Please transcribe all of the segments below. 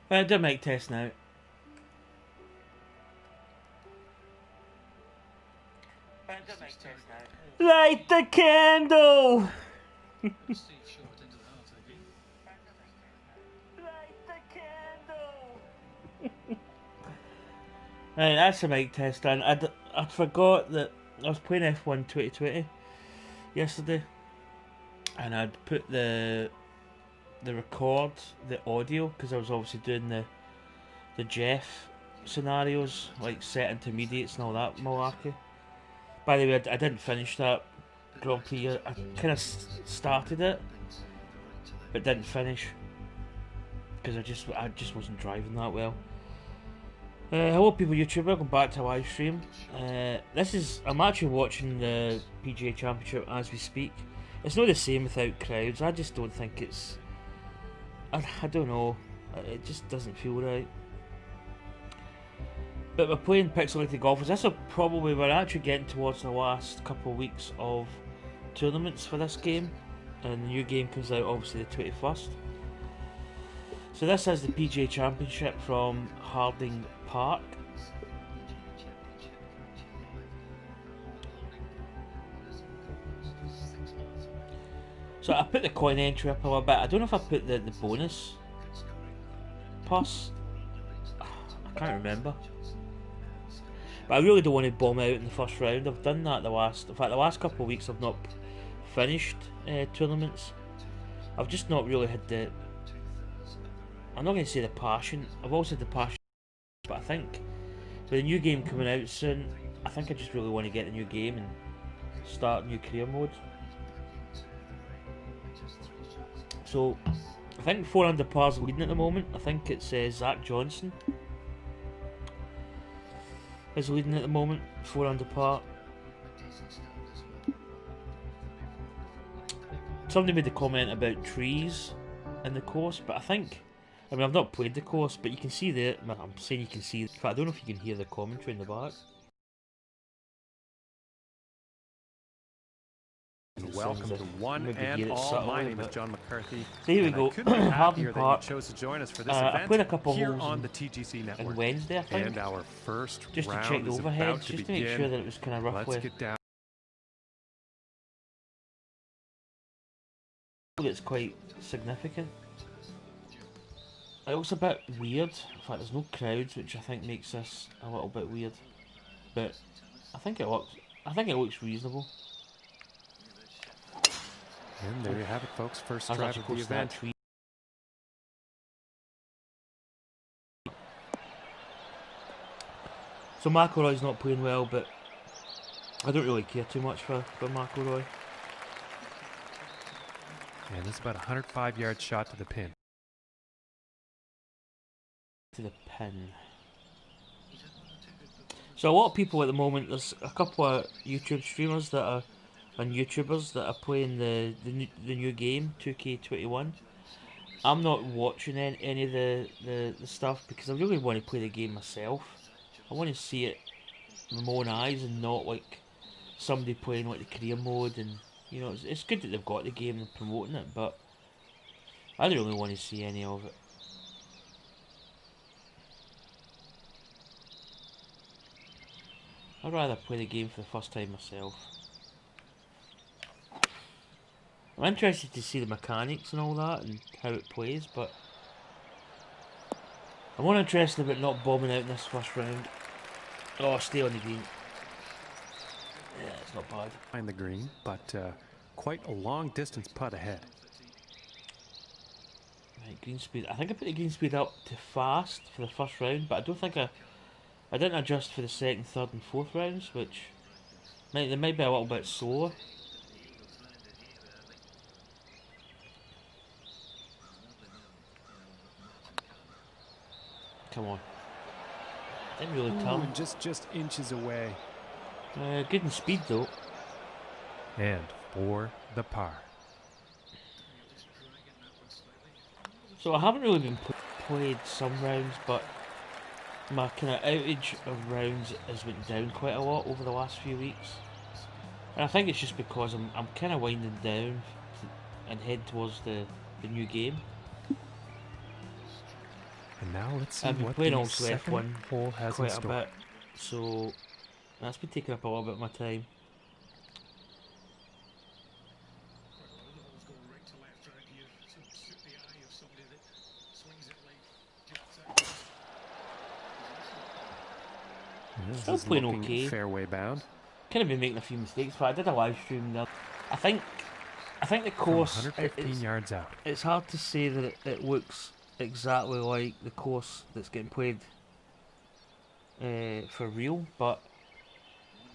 Do a mic test now. Light the candle! Light the candle! Right, that's a mic test done. I forgot that I was playing F1 2020 yesterday, and I'd put the record, the audio, because I was obviously doing the Jeff scenarios, like set intermediates and all that malarkey. By the way, I didn't finish that Grand Prix. I kind of started it, but didn't finish because I just wasn't driving that well. Hello people YouTube, welcome back to a live stream. I'm actually watching the PGA Championship as we speak. It's not the same without crowds. I just don't think it's... I don't know. It just doesn't feel right. But we're playing Pixelated Golfers. We're actually getting towards the last couple of weeks of tournaments for this game. And the new game comes out obviously the 21st. So this is the PGA Championship from Harding Park. So I put the coin entry up a little bit. I don't know if I put the bonus pass. I can't remember. But I really don't want to bomb out in the first round. I've done that the last couple of weeks I've not finished tournaments. I've just not really had the... I'm not going to say the passion. I've always had the passion, but I think with the new game coming out soon, I think I just really want to get the new game and start new career mode. So I think 4 under par's leading at the moment. I think it's Zach Johnson is leading at the moment, 4 under par. Somebody made a comment about trees in the course, but I mean, I've not played the course, but you can see there. I'm saying you can see. In fact, I don't know if you can hear the commentary in the back. Welcome to one and all. My name is John McCarthy. So here we go. Harding Park. Chose to join us for this I played a couple here holes on the TGC network. on Wednesday, I think. And our first just to round check the is overheads, about to just to make sure that it was kind of roughly. Let's get down. It's quite significant. It looks a bit weird. In fact, there's no crowds, which I think makes this a little bit weird. But I think it looks reasonable. And there you have it, folks. First drive of the event. So McIlroy's not playing well, but I don't really care too much for McIlroy. And this is about a 105-yard shot to the pin. To the pin. So a lot of people at the moment, there's a couple of YouTube streamers that are and YouTubers that are playing the new game 2K21. I'm not watching any of the stuff because I really want to play the game myself. I want to see it with my own eyes and not like somebody playing like the career mode. And you know, it's good that they've got the game and promoting it, but I don't really want to see any of it. I'd rather play the game for the first time myself. I'm interested to see the mechanics and all that and how it plays, but I'm more interested about not bombing out in this first round. Oh, stay on the green. Yeah, it's not bad. Behind the green, but quite a long distance putt ahead. Right, green speed. I think I put the green speed up to fast for the first round, but I don't think I didn't adjust for the second, third, and fourth rounds, which they might be a little bit slower. Come on. Didn't really turn. Just inches away. Good in speed though. And for the par. So I haven't really been played some rounds, but my kind of outage of rounds has went down quite a lot over the last few weeks. And I think it's just because I'm kind of winding down and head towards the new game. And now let's see I've been what playing the also second F1 hole has in quite a store. bit, so that's been taking up a little bit of my time. Still playing okay. Fairway bound. Kind of been making a few mistakes, but I did a live stream there. I think the course, 115 yards out. It's hard to say that it looks exactly like the course that's getting played for real, but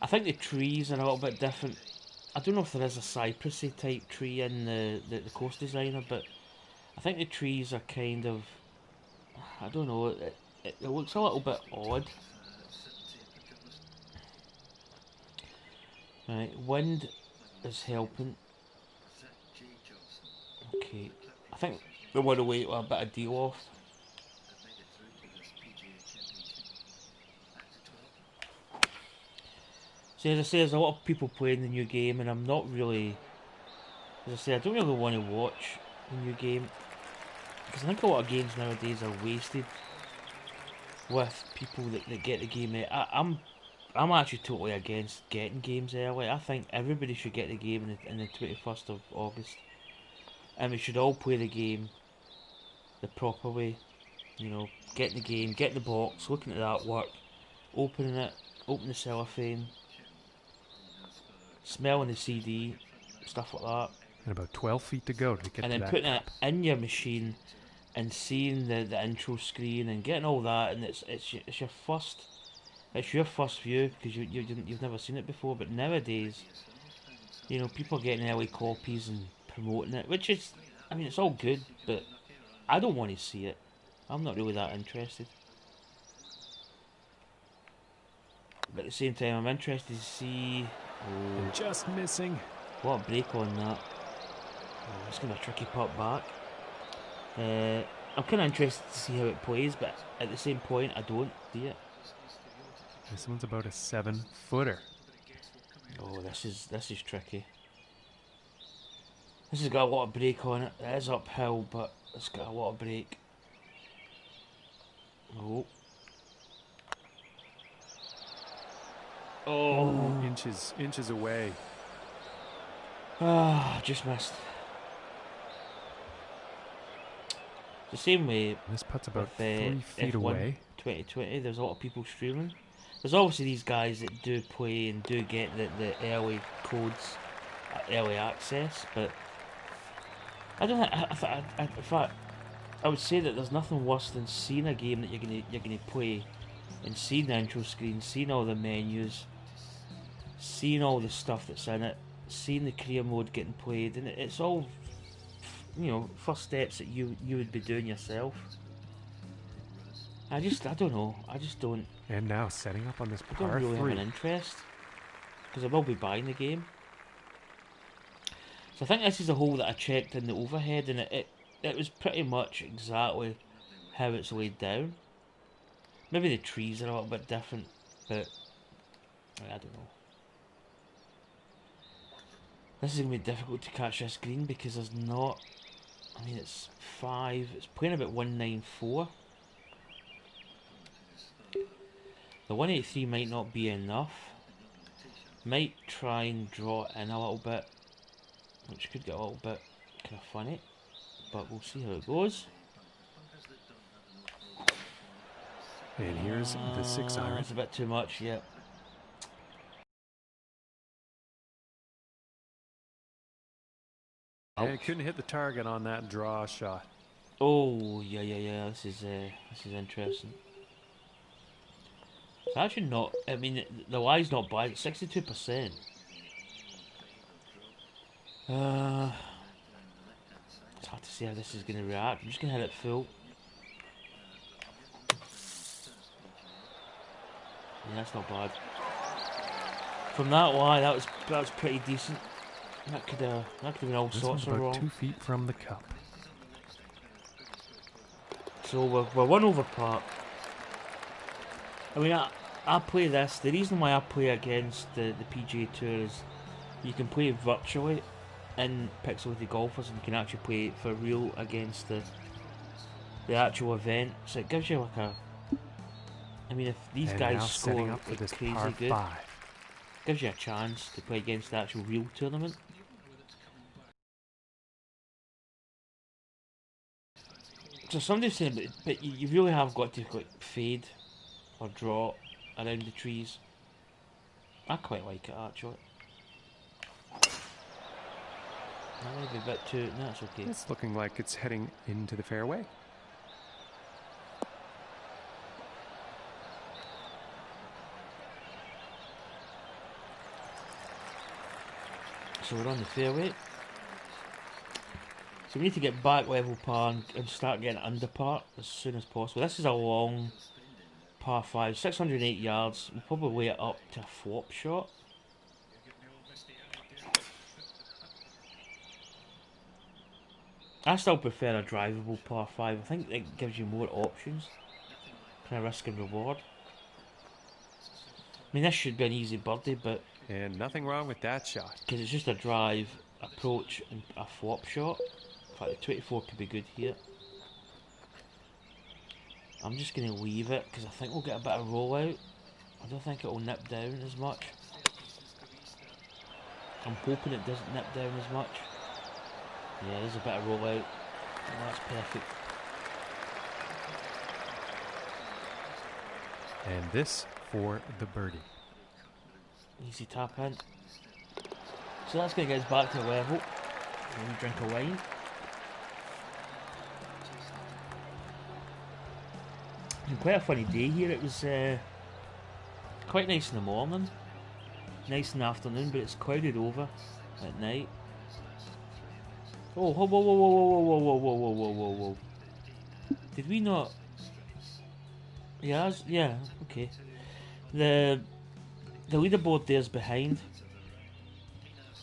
I think the trees are a little bit different. I don't know if there is a cypressy type tree in the course designer, but I think the trees are kind of, I don't know, it looks a little bit odd. Right, wind is helping. Okay, I think we want to wait a bit of deal off. So as I say, there's a lot of people playing the new game, and I'm not really, as I say, I don't really want to watch the new game, because I think a lot of games nowadays are wasted with people that get the game. I'm actually totally against getting games early. I think everybody should get the game in the 21st of August. And we should all play the game the proper way. You know, get the game, get the box, looking at the artwork, opening it, open the cellophane, smelling the CD, stuff like that. And about 12 feet to go to get to that. And then putting it in your machine and seeing the intro screen and getting all that, and it's your first view, because you've never seen it before. But nowadays, you know, people are getting early copies and promoting it, which is, I mean, it's all good, but I don't want to see it. I'm not really that interested. But at the same time, I'm interested to see. Oh, just missing. What a break on that. Oh, it's going to be a tricky putt back. I'm kind of interested to see how it plays, but at the same point, I don't see it. This one's about a 7-footer. Oh, this is tricky. This has got a lot of break on it. It is uphill, but it's got a lot of break. Oh. Oh. Inches away. Ah, just missed. The same way. This putt's about with, 3 feet F1 away. 2020, there's a lot of people streaming. There's obviously these guys that do play and do get the early codes, early access, but I don't think. In fact, I would say that there's nothing worse than seeing a game that you're gonna play and seeing the intro screen, seeing all the menus, seeing all the stuff that's in it, seeing the career mode getting played, and it's all, you know, first steps that you would be doing yourself. I don't know. I just don't. And now setting up on this I par don't really 3. have an interest, because I will be buying the game. So I think this is a hole that I checked in the overhead, and it was pretty much exactly how it's laid down. Maybe the trees are a little bit different, but I don't know. This is going to be difficult to catch this green, because there's not. I mean, it's 5. It's playing about 194. The 183 might not be enough. Might try and draw it in a little bit, which could get a little bit kind of funny, but we'll see how it goes. And here's the 6-iron. It's a bit too much, yeah. And couldn't hit the target on that draw shot. Oh, yeah. This is interesting. It's actually not. I mean, the lie's not bad. It's 62%. It's hard to see how this is going to react. I'm just going to hit it full. Yeah, that's not bad. From that lie, that was pretty decent. That could have been all sorts of wrong. 2 feet from the cup. So we're 1 over par. I mean, I play this. The reason why I play against the PGA Tour is you can play virtually in Pixelated Golfers, and you can actually play for real against the the actual event. So it gives you like a. I mean, if these guys score up for like this crazy par good, 5. gives you a chance to play against the actual real tournament. So somebody's saying, but you really have got to like fade or draw around the trees. I quite like it actually. That might be a bit too. No, it's okay. It's looking like it's heading into the fairway. So we're on the fairway. So we need to get back level par and start getting under par as soon as possible. This is a long par 5, 608 yards. We'll probably weigh it up to a flop shot. I still prefer a drivable par 5. I think it gives you more options. Kind of risk and reward. I mean, this should be an easy birdie, but... And nothing wrong with that shot. Because it's just a drive, approach, and a flop shot. In fact, the 24 could be good here. I'm just going to leave it, because I think we'll get a bit of rollout. I don't think it will nip down as much. I'm hoping it doesn't nip down as much. Yeah, there's a bit of rollout. Oh, that's perfect. And this for the birdie. Easy tap in. So that's going to get us back to level. And we drink a wine. It's been quite a funny day here. It was quite nice in the morning. Nice in the afternoon, but it's clouded over at night. Oh, whoa, whoa, whoa, whoa, whoa, whoa, whoa, whoa, whoa, whoa, whoa, whoa. Did we not... Yeah, okay. The leaderboard there's behind.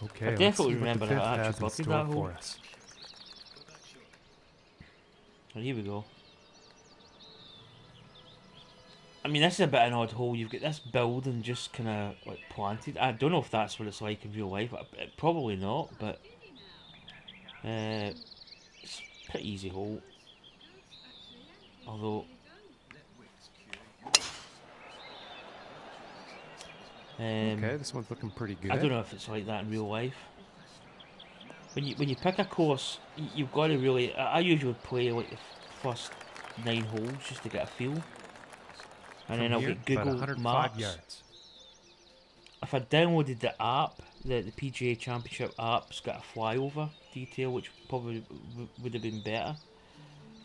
Okay, I definitely remember that I actually busted that hole. Oh, here we go. I mean, this is a bit of an odd hole. You've got this building just kind of like planted. I don't know if that's what it's like in real life. Probably not, but it's a pretty easy hole. Although, okay, this one's looking pretty good. I don't know if it's like that in real life. When you pick a course, you've got to really. I usually play like the first 9 holes just to get a feel, and then I'll get Google Maps. Yards. If I downloaded the app, the PGA Championship app's got a flyover detail, which probably would have been better.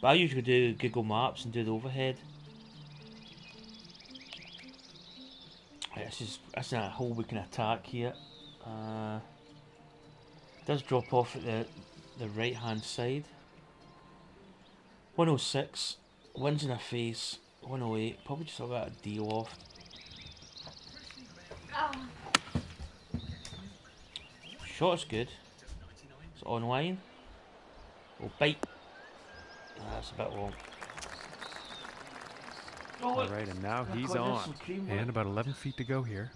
But I usually do Google Maps and do the overhead. This is a hole we can attack here. Does drop off at the right hand side. 106, winds in our face. 108, probably just a bit of deal off. Shot's good. It's online. Oh, bite. That's a bit long. All right, and now he's on. And about 11 feet to go here.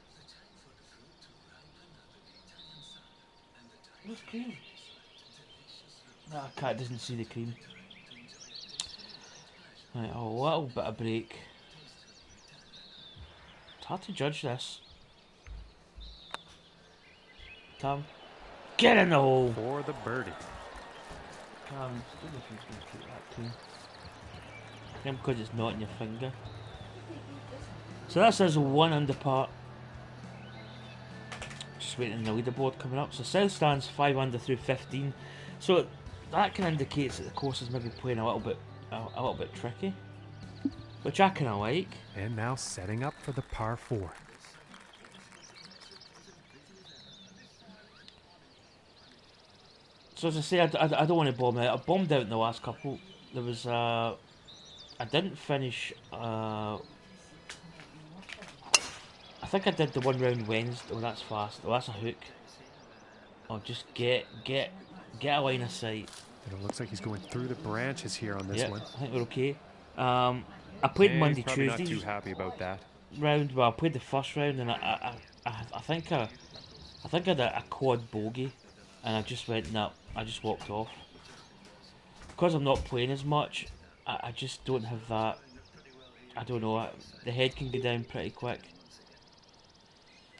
Where's cream? Nah, cat doesn't see the cream. Right, a little bit of break. It's hard to judge this. Tom, get in the hole! For the birdie. I don't know if he's going to keep that clean. Then because it's not in your finger. So that says 1 under par. Just waiting on the leaderboard coming up. So South stands 5 under through 15. So that kind of indicates that the course is maybe playing a little bit tricky, which I kind of like. And now setting up for the par 4. So as I say, I don't want to bomb out. I bombed out in the last couple. There was I didn't finish. I think I did the 1 round Wednesday. Oh, that's fast. Oh, that's a hook. Oh, just get a line of sight. And it looks like he's going through the branches here on this one. I think we're okay. I played Monday, Tuesday. Not too happy about that. Round. Well, I played the first round, and I think I did a quad bogey, and I just went nah. I just walked off because I'm not playing as much. I just don't have that. I don't know. The head can go down pretty quick.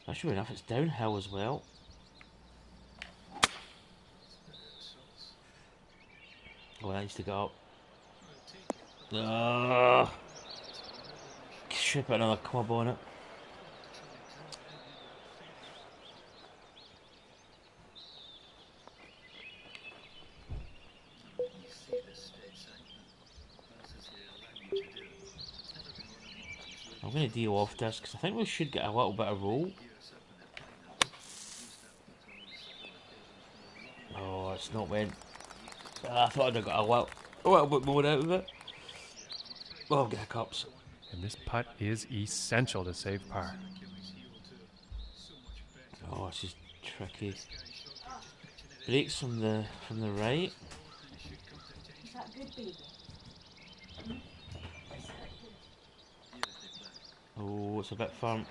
Not sure enough. It's downhill as well. Oh, that needs to go up. Should put another club on it. I'm going to deal off this because I think we should get a little bit of roll. Oh, it's not went. I thought I'd have got a little bit more out of it. Oh, get hiccups. And this putt is essential to save par. Oh, this is tricky. Breaks from the right. Is that good, baby? Oh, it's a bit firm.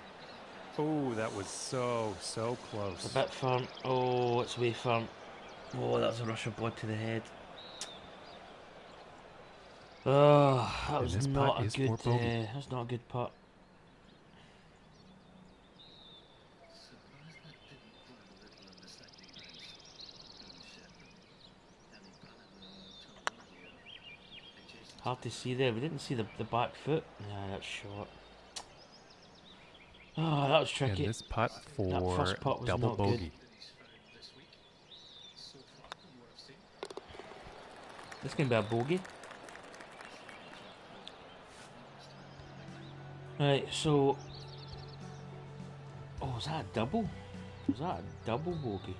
Oh, that was so close. It's a bit firm. Oh, it's way firm. Oh, that was a rush of blood to the head. Oh, that was not a good. That's not a good putt. Hard to see there. We didn't see the back foot. Yeah, that's short. Oh, that was tricky. And this putt for that first putt was double not bogey. Good. This can be a bogey. Right, so... Oh, was that a double? Was that a double bogey?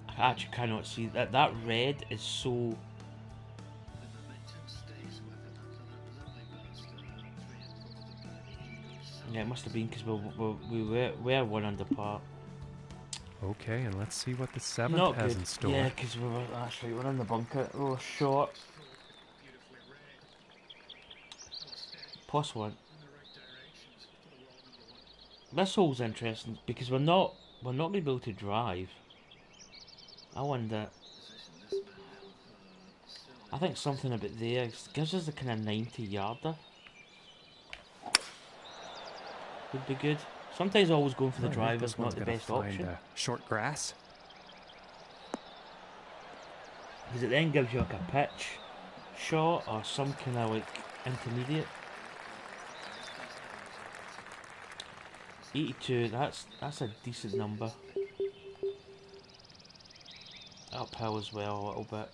I actually cannot see that. That red is so... Yeah, it must have been because we were one under par. Okay, and let's see what the seventh has in store. Yeah, because we were actually we're in the bunker. We were short. Plus one. This hole's interesting because we're not going to be able to drive. I wonder. I think something about there gives us a kind of 90-yarder. Would be good. Sometimes always going for the drive is not the best option. Short grass. Because it then gives you like a pitch shot or some kind of like intermediate. 82, that's a decent number. Uphill as well a little bit.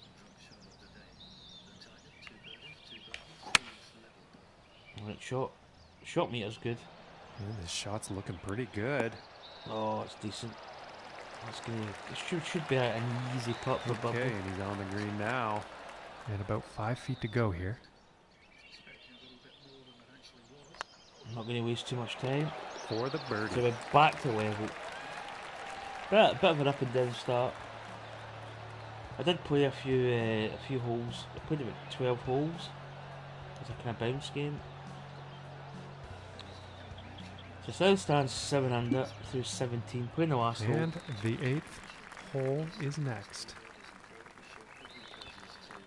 Right, shot meter's good. And this shot's looking pretty good. Oh, it's decent. It should be an easy putt for Bubble. Okay, and he's on the green now. And about 5 feet to go here. I'm not going to waste too much time. For the birdie. So we're back to level. Bit of an up and down start. I did play a few holes. I played about 12 holes. It's a kind of bounce game. So still stands 7 under through 17. Playing the last hole. And the 8th hole is next.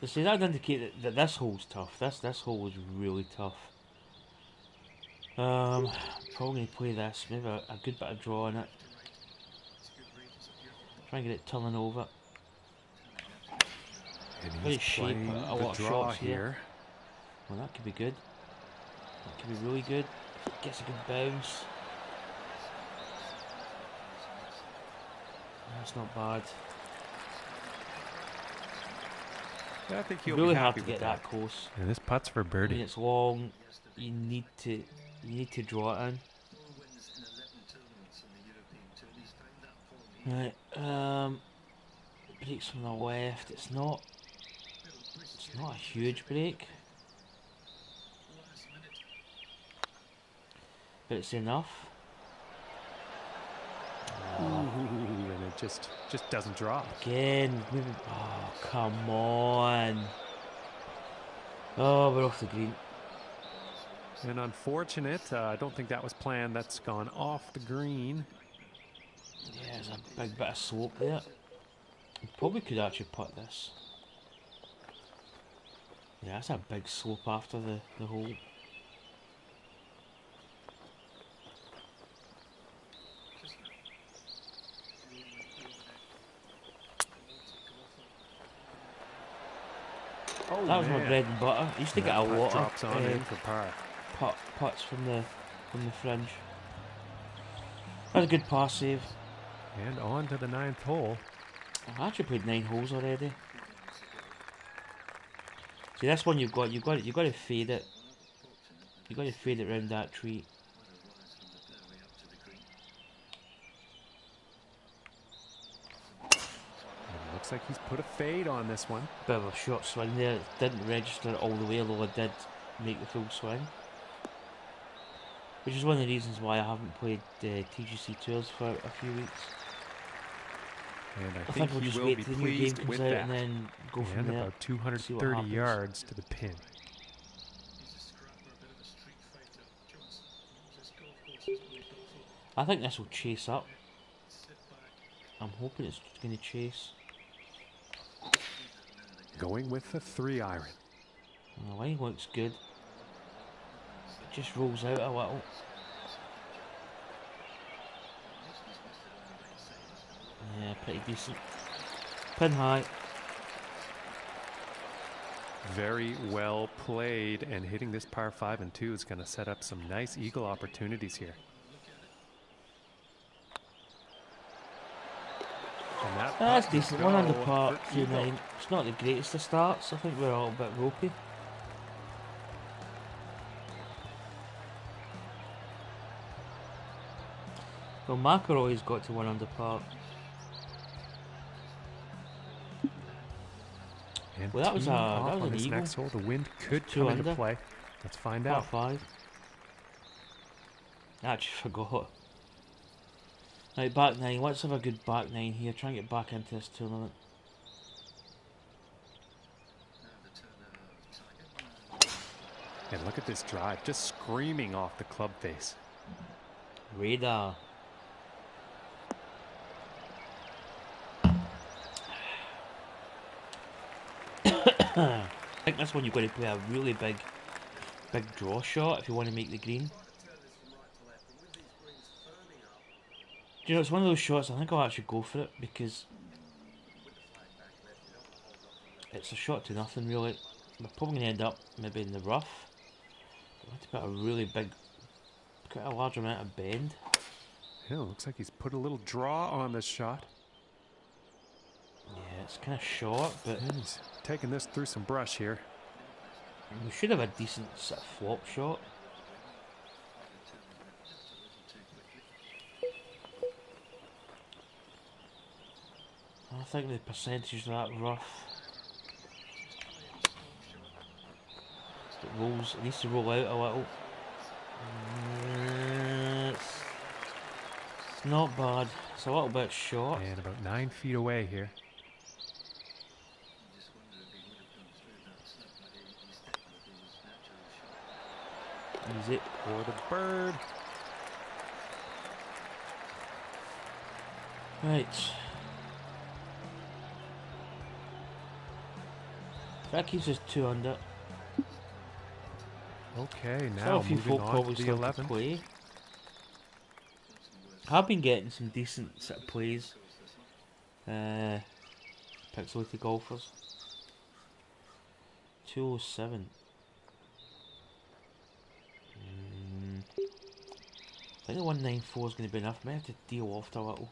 So see, that would indicate that this hole's tough. This hole was really tough. Probably going to play this. Maybe a good bit of draw on it. Try and get it turning over. And Very he's shape, playing a the lot of draw shots here. Well, that could be good. That could be really good. Gets a good bounce. That's not bad. I think he'll Really be hard happy to with get that close. And this putt's for I mean, birdie. it's long. You need to draw it in. Right. Breaks from the left. It's not a huge break, but it's enough. Ooh, and it just doesn't drop. Again, maybe. Oh, come on. Oh, we're off the green. And unfortunate, I don't think that was planned. That's gone off the green. Yeah, there's a big bit of slope there. We probably could actually putt this. Yeah, that's a big slope after the hole. Oh, That was man. my bread and butter. I used to And get that a putt lot drops on in of for par. putts from the fringe. That was a good par save. And on to the 9th hole. I've actually played 9 holes already. See, this one you've got to fade it. You've got to fade it around that tree. And looks like he's put a fade on this one. Bit of a short swing there. It didn't register all the way, although I did make the full swing. Which is one of the reasons why I haven't played TGC Tours for a few weeks. And I I think we'll he just will wait be till the new game pleased comes with out that. and then go from And there. about See what 230 happens. yards to the pin. I think this will chase up. I'm hoping it's going to chase. Going with the 3-iron. The line looks good. It just rolls out a little. Yeah, pretty decent. Pin high. Very well played, and hitting this par 5 and 2 is going to set up some nice eagle opportunities here. And that That's putt will decent. 1 under go par, for 2 eagle. 9. It's not the greatest of starts. I think we're all a bit ropey. Well, McIlroy's got to 1 under par. And Well, that was teeing a- off that was on an this eagle. next hole. The wind could 2 come under. into play. Let's find Par out. 5. I actually forgot. Right, back 9. Let's have a good back 9 here. Try and get back into this tournament. And look at this drive, just screaming off the club face. Radar. I think this one you've got to play a really big draw shot if you want to make the green. Do you know, it's one of those shots, I think I'll actually go for it because it's a shot to nothing really. We're probably going to end up maybe in the rough. I want to put a really big, quite a large amount of bend. Yeah, looks like he's put a little draw on this shot. Yeah, it's kind of short, but And he's taking this through some brush here. we should have a decent sort of flop shot. I think the percentage of that rough. It rolls. It needs to roll out a little. It's not bad. It's a little bit short. And about 9 feet away here. Easy. For the bird. Right. That keeps us 2 under. Okay, So now a few moving folk on probably to the still to 11th. play. I've been getting some decent sort of plays. Pixelated golfers. 207. I think the 194 is going to be enough. Might have to deal off a little.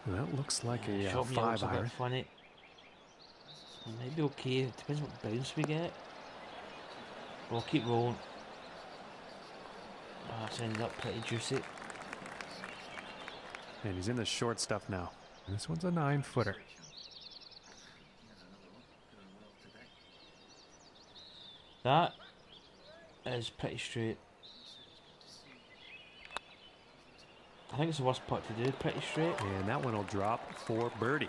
That looks like a Shot me looks a 5-iron. bit funny. It might be okay. It depends what bounce we get. We'll keep rolling. Oh, that's ended up pretty juicy. And he's in the short stuff now. And this one's a 9-footer. That is pretty straight. I think it's the worst putt to do, pretty straight. And that one will drop for birdie.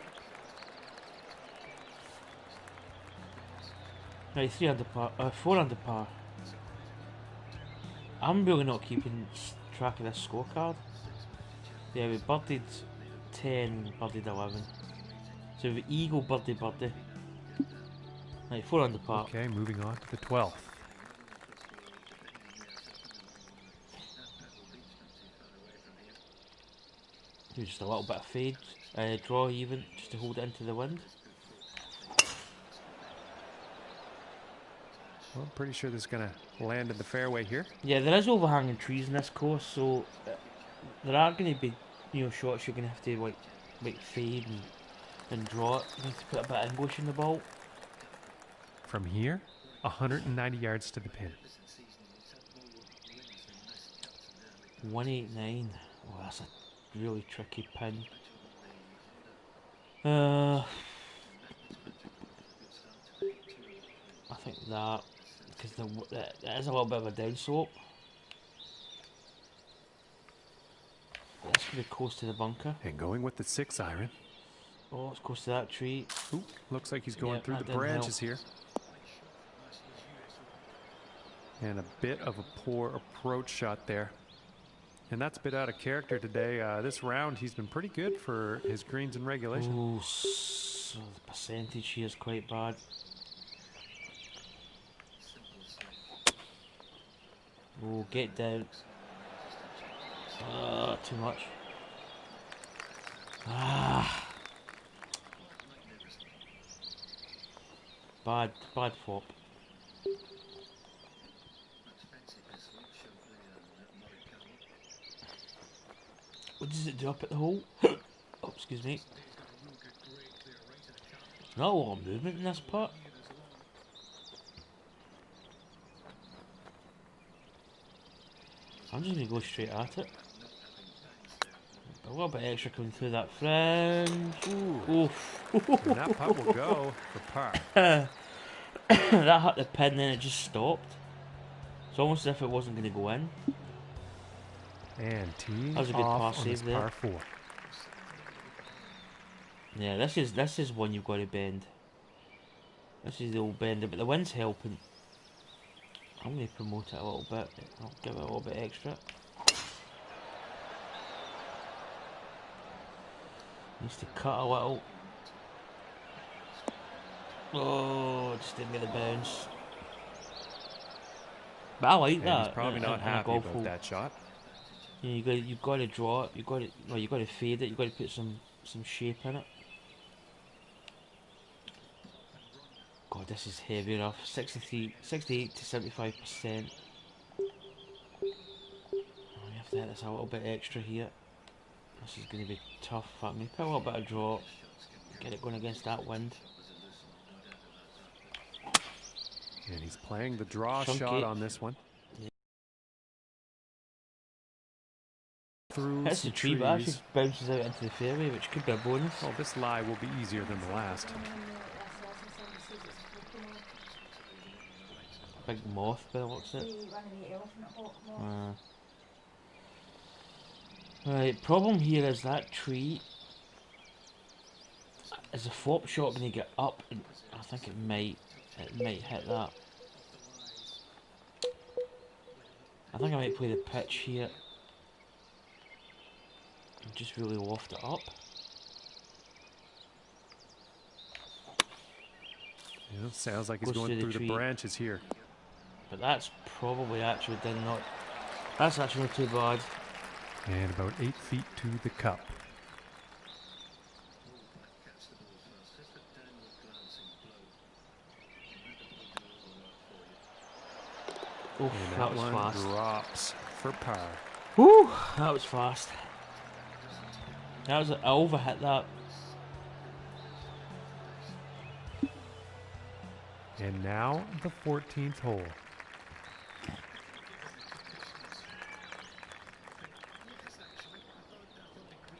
Right, 3 under par, 4 under par. I'm really not keeping track of this scorecard. Yeah, we birdied 10, birdied 11. So the eagle birdie birdie. Right, 4 under par. Okay, moving on to the 12th. Just a little bit of fade, draw even, just to hold it into the wind. Well, I'm pretty sure this is going to land in the fairway here. Yeah, there is overhanging trees in this course, so there are going to be, shots you're going to have to like fade and draw it. You need to put a bit of English in the ball. From here, 190 yards to the pin. 189. Oh, that's a really tricky pin. I think that, because it is a little bit of a down slope. This could be close to the bunker. And going with the 6 iron. Oh, it's close to that tree. Ooh, looks like he's going through that the didn't branches help. here. And a bit of a poor approach shot there. And that's a bit out of character today. This round, he's been pretty good for his greens in regulation. Oh, so the percentage here is quite bad. Oh, get down. Too much. Bad flop. What does it do up at the hole? Oh, excuse me. Not a lot of movement in this putt. I'm just going to go straight at it. A little bit extra coming through that fringe. Ooh. And that putt will go for par. That hit the pin, then it just stopped. It's almost as if it wasn't going to go in. And teeing That was a good off par on this save there. par 4. Yeah, this is one you've got to bend. This is the old bender, but the wind's helping. I'm going to promote it a little bit. I'll give it a little bit extra. Needs to cut a little. Oh, just didn't get the bounce. But I like And that. he's probably not happy about that shot. You've got to draw it. You've got to fade it. You've got to put some shape in it. God, this is heavy enough. 68 to 75%. We have to hit this a little bit extra here. This is going to be tough. Put a little bit of draw. Get it going against that wind. And he's playing the draw Chunky. shot on this one. Yeah. Through That's some the tree, trees. but actually bounces out into the fairway, which could be a bonus. Well, this lie will be easier than the last. Big moth by the looks of it. Right, problem here is that tree. Is the flop shot going to get up? And I think it might hit that. I think I might play the pitch here and just really loft it up. Yeah, sounds like he's Goes going through through the the tree. branches here. But that's probably actually that's actually not too bad. And about 8 feet to the cup. Oof, And that that was one fast. drops for par. Whew, that was fast. I overhit that. And now the 14th hole.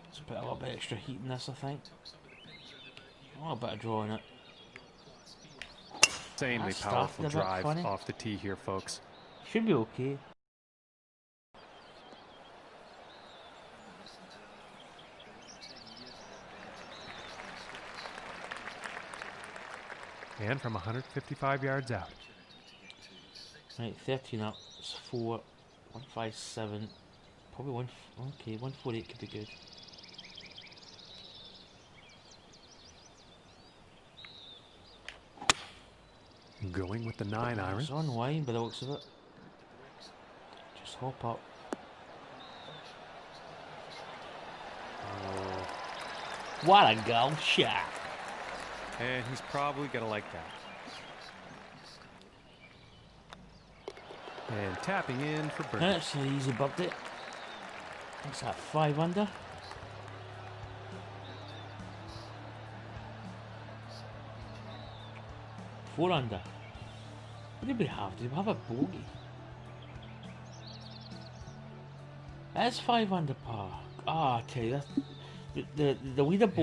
Let's put a little bit extra heat in this, I think. A little bit of draw in it. Insanely That's powerful starting a bit drive funny. off the tee here, folks. Should be okay. And from 155 yards out. Right, 13 up. It's 4, 157. Probably 148 could be good. Going with the 9 iron. It's on line by the looks of it. Just hop up. Oh, What a golf shot! and he's probably going to like that. And tapping in for birdie. That's an easy birdie. What's that, 5 under? Four under. What did we have? Did we have a bogey? That's 5 under par. Ah, I tell you, that's, the leaderboard.